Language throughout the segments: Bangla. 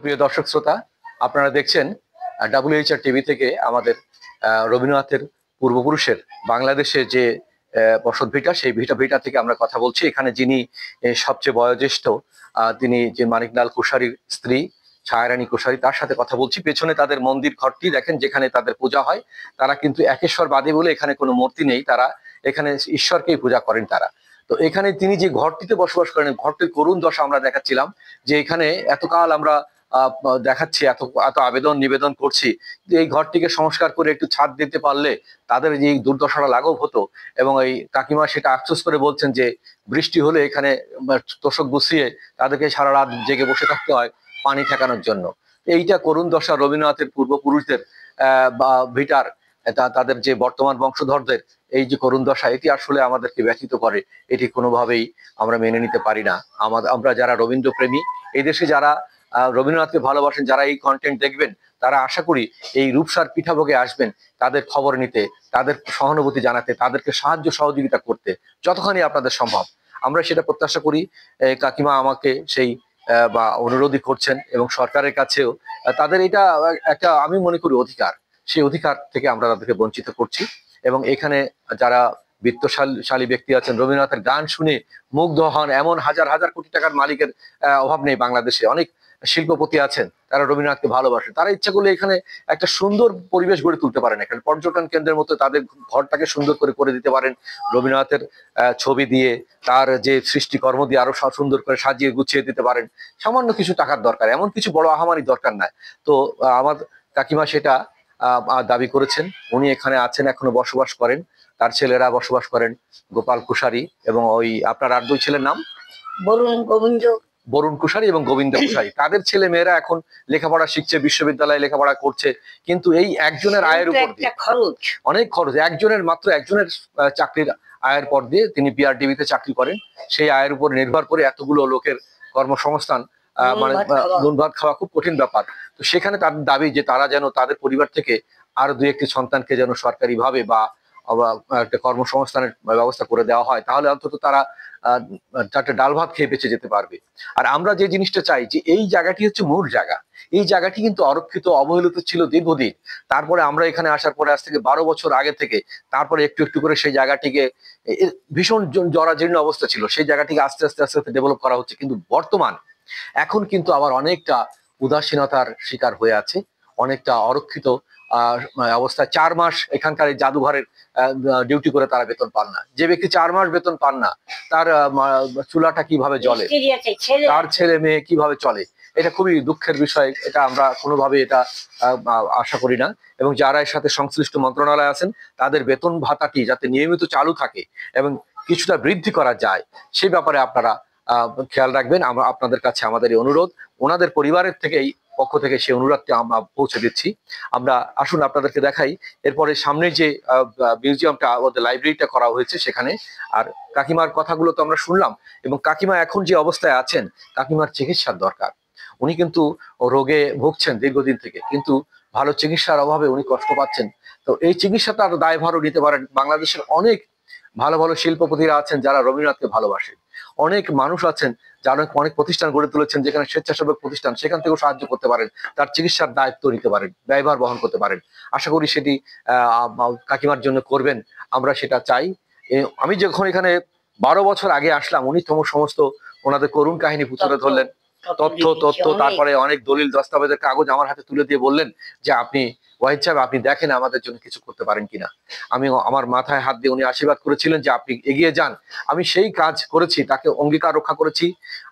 প্রিয় দর্শক শ্রোতা, আপনারা দেখছেন WHR টিভি থেকে আমাদের রবীন্দ্রনাথের পূর্বপুরুষের বাংলাদেশে যে বসত ভিটা, সেই ভিটা থেকে আমরা কথা বলছি। এখানে যিনি সবচেয়ে বয়োজ্যেষ্ঠ, তিনি যে মানিকলাল কুশারীর স্ত্রী ছায়ারানী কুশারী, তার সাথে কথা বলছি। পেছনে তাদের মন্দির ঘরটি দেখেন, যেখানে তাদের পূজা হয়। তারা কিন্তু একেশ্বরবাদী বলে এখানে কোনো মূর্তি নেই, তারা এখানে ঈশ্বরকেই পূজা করেন তারা। তো এখানে তিনি যে ঘরটিতে বসবাস করেন, ঘরটির করুণ দশা আমরা দেখাচ্ছিলাম, যে এখানে এতকাল আমরা দেখাচ্ছি, এত এত আবেদন নিবেদন করছি যে এই ঘরটিকে সংস্কার করে একটু ছাদ দিতে পারলে তাদের যে দুর্দশাটা লাঘব হতো। এবং এই কাকিমা সেটা আফসোস করে বলছেন যে বৃষ্টি হলে এখানে তোষক গুছিয়ে তাদেরকে সারা রাত জেগে বসে থাকতে হয় পানি ঠেকানোর জন্য। এইটা করুণ দশা রবীন্দ্রনাথের পূর্বপুরুষদের বা ভিটার তাদের যে বর্তমান বংশধরদের এই যে করুণ দশা, এটি আসলে আমাদেরকে ব্যথিত করে। এটি কোনোভাবেই আমরা মেনে নিতে পারি না। আমরা যারা রবীন্দ্র প্রেমী, এই দেশে যারা রবীন্দ্রনাথকে ভালোবাসেন, যারা এই কন্টেন্ট দেখবেন, তারা আশা করি এই রূপসার পিঠাভোগে আসবেন তাদের খবর নিতে, তাদের সহানুভূতি জানাতে, তাদেরকে সাহায্য সহযোগিতা করতে যতখানি আপনাদের সম্ভব। আমরা সেটা প্রত্যাশা করি। কাকিমা আমাকে সেই বা অনুরোধই করছেন, এবং সরকারের কাছেও তাদের এটা একটা, আমি মনে করি, অধিকার। সেই অধিকার থেকে আমরা তাদেরকে বঞ্চিত করছি। এবং এখানে যারা বিত্তশালী ব্যক্তি আছেন, রবীন্দ্রনাথের গান শুনে মুগ্ধ হন এমন হাজার হাজার কোটি টাকার মালিকের অভাব নেই বাংলাদেশে। অনেক শিল্পপতি আছেন, তারা রবীন্দ্রনাথকে ভালোবাসেন। তারা ইচ্ছা করলে এখানে একটা সুন্দর পরিবেশ গড়ে তুলতে পারেন, এখানে পর্যটন কেন্দ্রের মতো তাদের ঘরটাকে সুন্দর করে দিতে পারেন। রবীন্দ্রনাথের ছবি দিয়ে, তার যে সৃষ্টিকর্ম দিয়ে আরো সুন্দর করে সাজিয়ে গুছিয়ে দিতে পারেন। সামান্য কিছু টাকার দরকার, এমন কিছু বড় আহামারি দরকার নাই। তো আমার কাকিমা সেটা দাবি করেছেন। উনি এখানে আছেন, এখনো বসবাস করেন, তার ছেলেরা বসবাস করেন, গোপাল কুশারী এবং ওই আপনার আর দুই ছেলের নাম বরুণ কুশারী এবং গোবিন্দ কুশারী। তাদের ছেলে মেয়েরা এখন লেখাপড়া শিখছে, বিশ্ববিদ্যালয়ে লেখাপড়া করছে। কিন্তু এই একজনের আয়ের উপর দিয়ে অনেক খরচ, মাত্র একজনের চাকরির আয়ের পর দিয়ে, তিনি PRDB-তে চাকরি করেন, সেই আয়ের উপর নির্ভর করে এতগুলো লোকের কর্মসংস্থান, মানে নুন ভাত খাওয়া খুব কঠিন ব্যাপার। তো সেখানে তাদের দাবি যে তারা যেন তাদের পরিবার থেকে আরো দুই একটি সন্তানকে যেন সরকারি ভাবে বা একটা কর্মসংস্থানের ব্যবস্থা করে দেওয়া হয়, তাহলে অন্তত তারা চারটে ডাল ভাত খেয়ে বেঁচে যেতে পারবে। আর আমরা যে জিনিসটা চাই, যে এই জায়গাটি হচ্ছে মূল জায়গা। এই জায়গাটি কিন্তু অরক্ষিত, অবহেলিত ছিল দীর্ঘদিন। তারপরে আমরা এখানে আসার পরে, আজ থেকে 12 বছর আগে থেকে, তারপরে একটু একটু করে সেই জায়গাটিকে, ভীষণ জরাজীর্ণ অবস্থা ছিল, সেই জায়গাটিকে আস্তে আস্তে আস্তে আস্তে ডেভেলপ করা হচ্ছে। কিন্তু এখন কিন্তু আবার অনেকটা উদাসীনতার শিকার হয়ে আছে, অনেকটা অরক্ষিত অবস্থায়। 4 মাস এখানকার এই জাদুঘরের ডিউটি করে তারা বেতন পান না। যে ব্যক্তি 4 মাস বেতন পান না, তার চুলাটা কিভাবে জ্বলে, তার ছেলে মেয়ে কিভাবে চলে? এটা খুবই দুঃখের বিষয়। এটা আমরা কোনোভাবে এটা আশা করি না। এবং যারা এর সাথে সংশ্লিষ্ট মন্ত্রণালয় আছেন, তাদের বেতন ভাতাটি যাতে নিয়মিত চালু থাকে এবং কিছুটা বৃদ্ধি করা যায়, সেই ব্যাপারে আপনারা খেয়াল রাখবেন। আমরা আপনাদের কাছে আমাদের এই অনুরোধ, ওনাদের পরিবারের পক্ষ থেকে সেই অনুরোধটি আমরা পৌঁছে দিচ্ছি। আমরা আসুন আপনাদেরকে দেখাই। এরপরে সামনে যে মিউজিয়ামটা, ওদের লাইব্রেরিটা করা হয়েছে সেখানে। আর কাকিমার কথাগুলো তো আমরা শুনলাম, এবং কাকিমা এখন যে অবস্থায় আছেন, কাকিমার চিকিৎসার দরকার। উনি কিন্তু রোগে ভুগছেন দীর্ঘদিন থেকে, কিন্তু ভালো চিকিৎসার অভাবে উনি কষ্ট পাচ্ছেন। তো এই চিকিৎসাটার দায়ভারও নিতে পারেন। বাংলাদেশের অনেক ভালো ভালো শিল্পপতিরা আছেন যারা রবীন্দ্রনাথকে ভালোবাসেন। অনেক মানুষ আছেন যারা অনেক প্রতিষ্ঠান গড়ে তুলেছেন, যেখানে স্বেচ্ছাসেবক প্রতিষ্ঠান, সেখান থেকেও সাহায্য করতে পারেন, তার চিকিৎসার দায়িত্ব নিতে পারেন, ব্যয়ভার বহন করতে পারেন। আশা করি সেটি কাকিমার জন্য করবেন, আমরা সেটা চাই। আমি যখন এখানে 12 বছর আগে আসলাম, উনি সমস্ত ওনাদের করুণ কাহিনী তুলে ধরলেন, তথ্য, তারপরে অনেক দলিল দস্তাবেজের কাগজ আমার হাতে তুলে দিয়ে বললেন যে আপনি ওয়াহিদ সাহেব, আপনি দেখেন আমাদের জন্য কিছু করতে পারেন কিনা। আমি আমার মাথায় হাত দিয়ে উনি আশীর্বাদ করেছিলেন যে আপনি এগিয়ে যান। আমি সেই কাজ করেছি, তাকে অঙ্গীকার রক্ষা করেছি।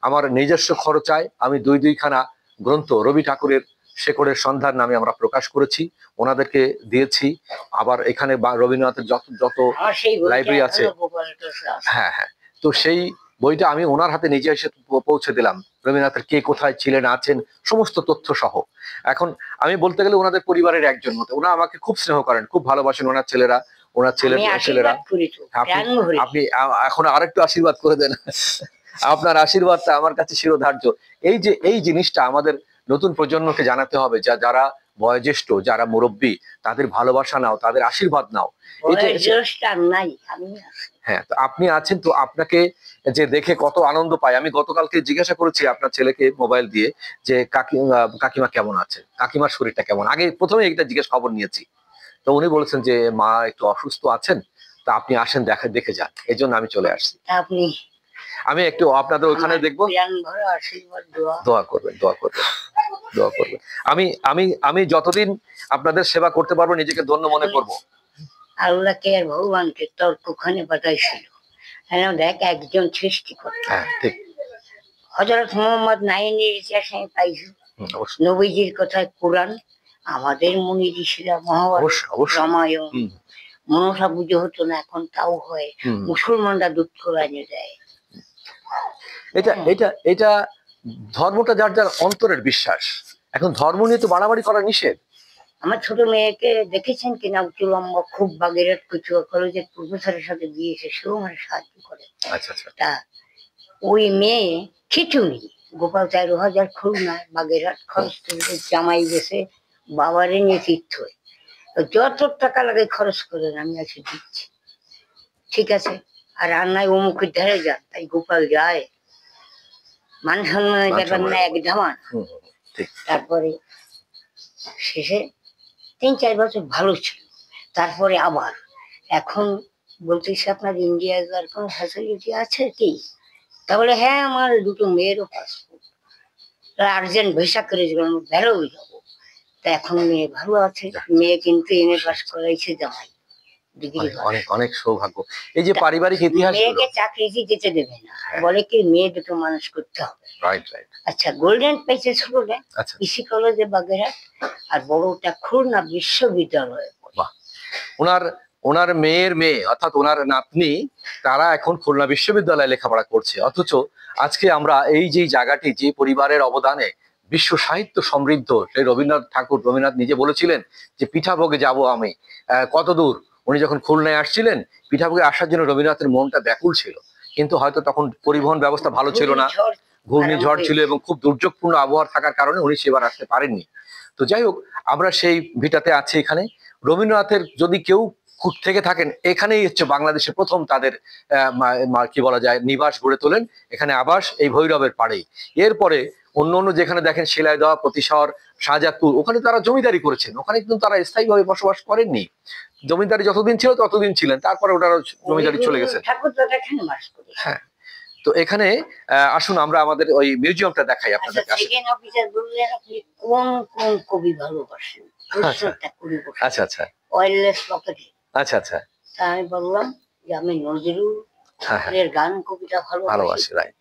আমার নিজস্ব খরচায় আমি দুইখানা গ্রন্থ, রবি ঠাকুরের শেকড়ের সন্ধান নামে আমরা প্রকাশ করেছি, ওনাদেরকে দিয়েছি। আবার এখানে রবীন্দ্রনাথের যত লাইব্রেরি আছে, হ্যাঁ হ্যাঁ, তো সেই বইটা আমি ওনার হাতে নিজে এসে পৌঁছে দিলাম, রবীন্দ্রনাথের কে কোথায় ছিলেন আছেন সমস্ত তথ্য সহ। এখন আমি বলতে গেলে ওনাদের পরিবারের একজন মতো, ওনা আমাকে খুব স্নেহ করেন, খুব ভালোবাসেন ওনার ছেলেরা, ওনার ছেলেরা। আপনি এখন আরেকটু আশীর্বাদ করে দেন। আপনার আশীর্বাদটা আমার কাছে শিরোধার্য। এই জিনিসটা আমাদের নতুন প্রজন্মকে জানাতে হবে, যারা বয়োজ্যেষ্ঠ যারা মুরব্বী, তাদের ভালোবাসা নাও, তাদের আশীর্বাদ নাও। হ্যাঁ, তো আপনি আছেন, তো আপনাকে যে দেখে কত আনন্দ পাই। আমি গতকালকে জিজ্ঞাসা করেছি আপনার ছেলেকে মোবাইল দিয়ে যে কাকিমা কেমন আছে, কাকিমার শরীরটা কেমন। আগে প্রথমে এটা জিজ্ঞেস খবর নিয়েছি, তো উনি বলেছেন যে মা একটু অসুস্থ আছেন, তা আপনি আসেন, দেখে যান। এই জন্য আমি চলে আসছি। আমি একটু আপনাদের ওখানে দেখবো, দোয়া করবেন, দোয়া করবেন, দোয়া করবেন। আমি আমি আমি যতদিন আপনাদের সেবা করতে পারবো নিজেকে ধন্য মনে করব। আল্লাহকে আর ভগবানকে তর্কখানে বাতাইছিল, দেখ একজন সৃষ্টিকর্তা। হ্যাঁ, ঠিক। হযরত মুহাম্মদ নাইনের ইতিহাস আমি পাইছি, নবীজির কথায় কোরআন, আমাদের মুনি ঋষিরা মহাভারত, রামায়ণ, মনসা পুজো হতো না, এখন তাও হয়। মুসলমানরা দুধ কোরআনে দেয়। এটা ধর্মটা যার যার অন্তরের বিশ্বাস। এখন ধর্ম নিয়ে তো বাড়াবাড়ি করা নিষেধ। আমার ছোট মেয়েকে দেখেছেন কিনা, উঁচু লম্বা, খুব বাগেরহাট কচুয়া কলেজের প্রফেসরের সাথে দিয়েছে, সেও আমার সাহায্য করে। আচ্ছা আচ্ছা। তা ওই মেয়ে খিচুড়ি গোপাল 13,000 খুলনা বাগেরহাট খরচ করে জামাই গেছে, বাবারে নিয়ে তীর্থ, যত টাকা লাগে খরচ করেন, আমি আছি দিচ্ছি, ঠিক আছে। আর রান্নায় অমুকের ধারে যান, তাই গোপাল যায়, মান সম্মানের ব্যাপার না, এক ধামান। তারপরে শেষে 3-4 বছর ভালো ছিল, তারপরে আবার এখন বলতেছে আপনার ইন্ডিয়া যাওয়ার কোনো ফ্যাসিলিটি আছে কি? তাহলে হ্যাঁ, আমার 2 মেয়েরও পাসপোর্ট, আর্জেন্ট ভিসা করে বেরোই যাবো। তা এখন মেয়ে ভালো আছে, মেয়ে কিন্তু এমএ পাস করাইছে জামাই, ডিগ্রি। অনেক অনেক সৌভাগ্য। এই যে পারিবারিক ইতিহাস, মেয়েকে চাকরি যেতে দেবে না, বলে কি মেয়ে দুটো মানুষ করতে হবে। আচ্ছা, গোল্ডেন পাইছে ছোটটা কৃষি কলেজে বাগেরহাট, আর বড়টা খুলনা বিশ্ববিদ্যালয়ে। ওনার মেয়ের মেয়ে অর্থাৎ ওনার নাতনি, তারা এখন খুলনা বিশ্ববিদ্যালয়ে লেখাপড়া করছে। অথচ আজকে আমরা এই যে জায়গাটি, যে পরিবারের অবদানে বিশ্ব সাহিত্য সমৃদ্ধ, সেই রবীন্দ্রনাথ নিজে বলেছিলেন যে পিঠাভোগে যাব আমি, কত দূর। উনি যখন খুলনায় আসছিলেন, পিঠাভোগে আসার জন্য রবীন্দ্রনাথের মনটা ব্যাকুল ছিল, কিন্তু হয়তো তখন পরিবহন ব্যবস্থা ভালো ছিল না, ঘূর্ণিঝড় ছিল এবং খুব দুর্যোগপূর্ণ আবহাওয়া থাকার কারণে উনি সেবার আসতে পারেননি। তো যাই হোক, আমরা সেই ভিটাতে আছি। এখানে রবীন্দ্রনাথের যদি কেউ থেকে থাকেন, এখানেই হচ্ছে বাংলাদেশের প্রথম তাদের কি বলা যায় নিবাস গড়ে তোলেন, এখানে আবাস এই ভৈরবের পাড়েই। এরপরে অন্য যেখানে দেখেন শিলাইদহ, প্রতিশর, শাহজাদপুর, ওখানে তারা জমিদারি করেছেন, ওখানে কিন্তু তারা স্থায়ীভাবে বসবাস করেননি। জমিদারি যতদিন ছিল ততদিন ছিলেন, তারপরে ওনারা জমিদারি চলে গেছেন। হ্যাঁ, তো এখানে আসুন আমরা আমাদের ওই মিউজিয়ামটা দেখাই আপনাদের কাছে। কোন কোন কবি ভালোবাসেন? আচ্ছা আচ্ছা, ওয়্যারলেস পকেটে। আচ্ছা আচ্ছা। আমি বললাম যে আমি নজরুলের গান কবিতা ভালোবাসি, রাইট,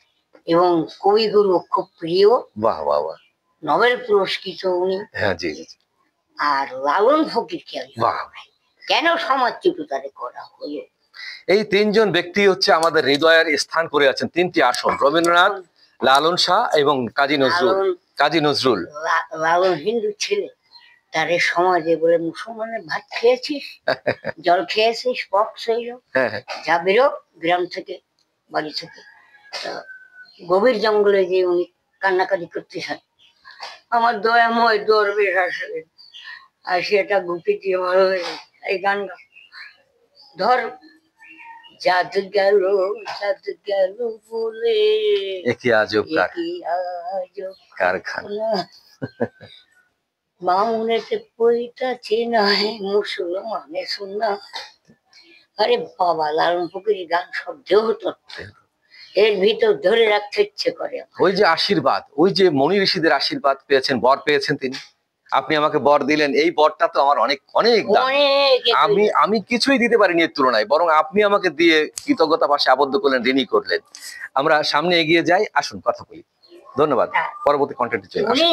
এবং কবিগুরু খুব প্রিয়। বাহ বাহ বাহ, নোবেল পুরস্কৃত উনি। হ্যাঁ, জি জি। আর লালন ফকিরকে আমি কেন সমাজচ্যুততারে করা হলো? এই 3 জন ব্যক্তি হচ্ছে আমাদের হৃদয়ের স্থান করে আছেন, 3টি আসন, রবীন্দ্রনাথ, লালন শাহ এবং কাজী নজরুল। লালন হিন্দু ছেলে, তারে সমাজে বলে মুসলমানের ভাত খেয়েছিস, জল খেয়েছিস, পক্স হইল, যা বেরো গ্রাম থেকে, বাড়ি থেকে। গভীর জঙ্গলে যে উনি কান্নাকাটি করতেছেন, আমার দয়াময় দরবেশ আসলেন, আর সেটা গুপি দিয়ে ভালো হয়ে এই গান ধর, জাদু গেল বলে একই আজব কারখানা, মামুনেতে পইতাছে না মুসলমানে শোনা। আরে বাবা, লালন ফকিরের গান শব্দেও হতো, এর ভিতর ধরে রাখতে ইচ্ছে করে। ওই যে আশীর্বাদ, ওই যে মনি ঋষিদের আশীর্বাদ পেয়েছেন, বর পেয়েছেন তিনি, আপনি আমাকে বর দিলেন, এই বরটা তো আমার অনেক অনেক দাম। আমি কিছুই দিতে পারিনি এর তুলনায়, বরং আপনি আমাকে দিয়ে কৃতজ্ঞতা পাশে আবদ্ধ করলেন, ঋণী করলেন। আমরা সামনে এগিয়ে যাই, আসুন কথা বলি। ধন্যবাদ, পরবর্তী কন্টেন্টে চলে আসুন।